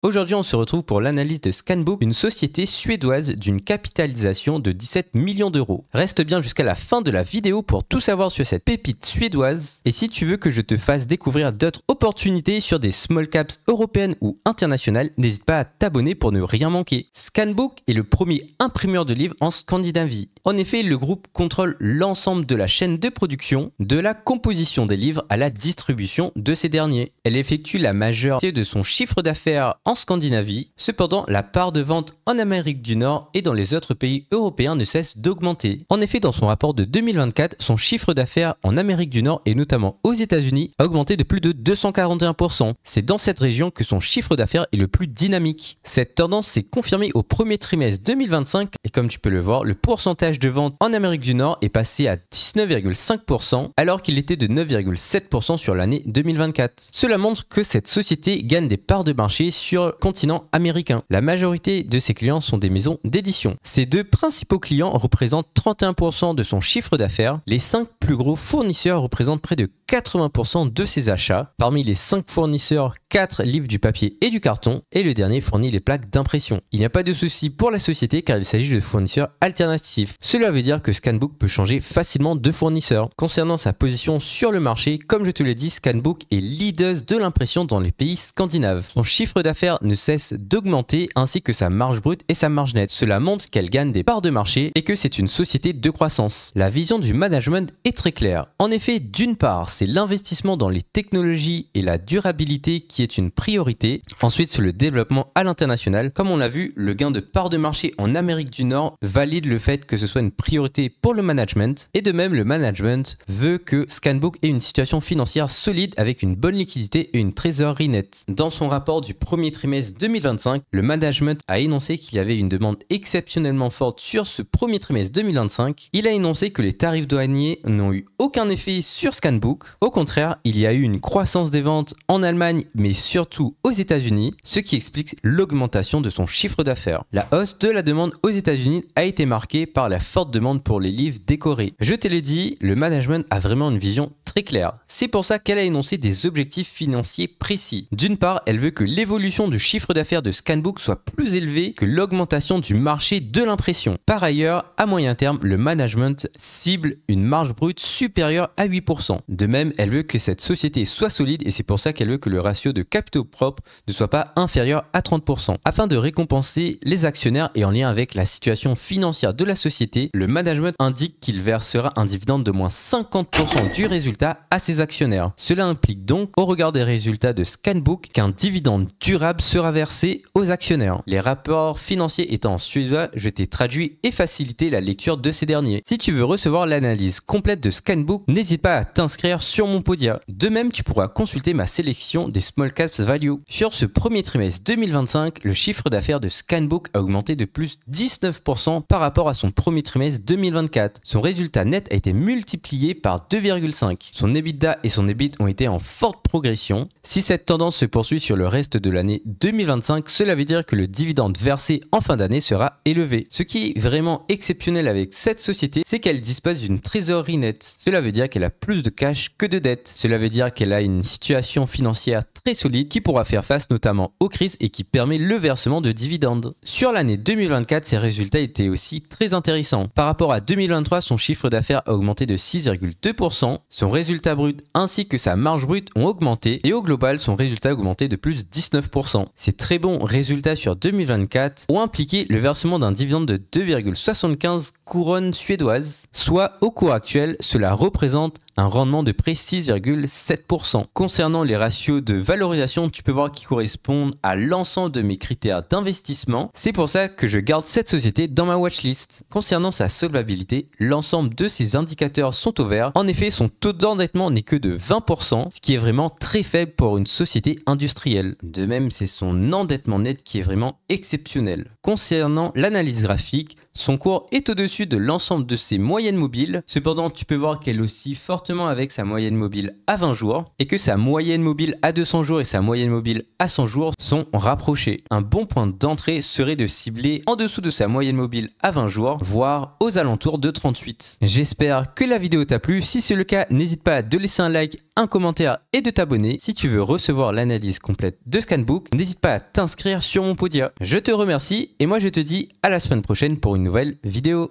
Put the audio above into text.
Aujourd'hui, on se retrouve pour l'analyse de Scanbook, une société suédoise d'une capitalisation de 17 millions d'euros. Reste bien jusqu'à la fin de la vidéo pour tout savoir sur cette pépite suédoise. Et si tu veux que je te fasse découvrir d'autres opportunités sur des small caps européennes ou internationales, n'hésite pas à t'abonner pour ne rien manquer. Scanbook est le premier imprimeur de livres en Scandinavie. En effet, le groupe contrôle l'ensemble de la chaîne de production, de la composition des livres à la distribution de ces derniers. Elle effectue la majorité de son chiffre d'affaires en Scandinavie. Cependant, la part de vente en Amérique du Nord et dans les autres pays européens ne cesse d'augmenter. En effet, dans son rapport de 2024, son chiffre d'affaires en Amérique du Nord et notamment aux États-Unis a augmenté de plus de 241%. C'est dans cette région que son chiffre d'affaires est le plus dynamique. Cette tendance s'est confirmée au premier trimestre 2025 et comme tu peux le voir, le pourcentage de vente en Amérique du Nord est passé à 19,5% alors qu'il était de 9,7% sur l'année 2024. Cela montre que cette société gagne des parts de marché sur le continent américain. La majorité de ses clients sont des maisons d'édition. Ses deux principaux clients représentent 31% de son chiffre d'affaires. Les 5 plus gros fournisseurs représentent près de 80% de ses achats. Parmi les 5 fournisseurs, 4 livrent du papier et du carton et le dernier fournit les plaques d'impression. Il n'y a pas de souci pour la société car il s'agit de fournisseurs alternatifs. Cela veut dire que Scanbook peut changer facilement de fournisseur. Concernant sa position sur le marché, comme je te l'ai dit, Scanbook est leader de l'impression dans les pays scandinaves. Son chiffre d'affaires ne cesse d'augmenter ainsi que sa marge brute et sa marge nette. Cela montre qu'elle gagne des parts de marché et que c'est une société de croissance. La vision du management est très claire. En effet, d'une part, c'est l'investissement dans les technologies et la durabilité qui est une priorité. Ensuite, c'est le développement à l'international. Comme on l'a vu, le gain de parts de marché en Amérique du Nord valide le fait que ce soit une priorité pour le management. Et de même, le management veut que Scanbook ait une situation financière solide avec une bonne liquidité et une trésorerie nette. Dans son rapport du premier trimestre 2025, le management a énoncé qu'il y avait une demande exceptionnellement forte sur ce premier trimestre 2025. Il a énoncé que les tarifs douaniers n'ont eu aucun effet sur Scanbook. Au contraire, il y a eu une croissance des ventes en Allemagne, mais surtout aux États-Unis, ce qui explique l'augmentation de son chiffre d'affaires. La hausse de la demande aux États-Unis a été marquée par la forte demande pour les livres décorés. Je te l'ai dit, le management a vraiment une vision très claire. C'est pour ça qu'elle a énoncé des objectifs financiers précis. D'une part, elle veut que l'évolution du chiffre d'affaires de Scanbook soit plus élevée que l'augmentation du marché de l'impression. Par ailleurs, à moyen terme, le management cible une marge brute supérieure à 8%. De même, elle veut que cette société soit solide et c'est pour ça qu'elle veut que le ratio de capitaux propres ne soit pas inférieur à 30%. Afin de récompenser les actionnaires et en lien avec la situation financière de la société, le management indique qu'il versera un dividende de moins 50% du résultat à ses actionnaires. Cela implique donc, au regard des résultats de Scanbook, qu'un dividende durable sera versé aux actionnaires. Les rapports financiers étant en suédois, je t'ai traduit et facilité la lecture de ces derniers. Si tu veux recevoir l'analyse complète de Scanbook, n'hésite pas à t'inscrire sur mon Podia. De même, tu pourras consulter ma sélection des Small Caps Value. Sur ce premier trimestre 2025, le chiffre d'affaires de Scanbook a augmenté de plus 19% par rapport à son premier trimestre 2024. Son résultat net a été multiplié par 2,5. Son EBITDA et son EBIT ont été en forte progression. Si cette tendance se poursuit sur le reste de l'année 2025, cela veut dire que le dividende versé en fin d'année sera élevé. Ce qui est vraiment exceptionnel avec cette société, c'est qu'elle dispose d'une trésorerie nette. Cela veut dire qu'elle a plus de cash que de dette. Cela veut dire qu'elle a une situation financière très solide qui pourra faire face notamment aux crises et qui permet le versement de dividendes. Sur l'année 2024, ses résultats étaient aussi très intéressants. Par rapport à 2023, son chiffre d'affaires a augmenté de 6,2%, son résultat brut ainsi que sa marge brute ont augmenté et au global, son résultat a augmenté de plus 19%. Ces très bons résultats sur 2024 ont impliqué le versement d'un dividende de 2,75 couronnes suédoises, soit au cours actuel, cela représente un rendement de près 6,7%. Concernant les ratios de valorisation, tu peux voir qu'ils correspondent à l'ensemble de mes critères d'investissement. C'est pour ça que je garde cette société dans ma watchlist. Concernant sa solvabilité, l'ensemble de ces indicateurs sont au vert. En effet, son taux d'endettement n'est que de 20%, ce qui est vraiment très faible pour une société industrielle. De même, c'est son endettement net qui est vraiment exceptionnel. Concernant l'analyse graphique, son cours est au-dessus de l'ensemble de ses moyennes mobiles. Cependant, tu peux voir qu'elle oscille fortement fortement avec sa moyenne mobile à 20 jours et que sa moyenne mobile à 200 jours et sa moyenne mobile à 100 jours sont rapprochées. Un bon point d'entrée serait de cibler en dessous de sa moyenne mobile à 20 jours, voire aux alentours de 38. J'espère que la vidéo t'a plu. Si c'est le cas, n'hésite pas à de laisser un like, un commentaire et de t'abonner. Si tu veux recevoir l'analyse complète de Scanbook, n'hésite pas à t'inscrire sur mon Podia. Je te remercie et moi je te dis à la semaine prochaine pour une nouvelle vidéo.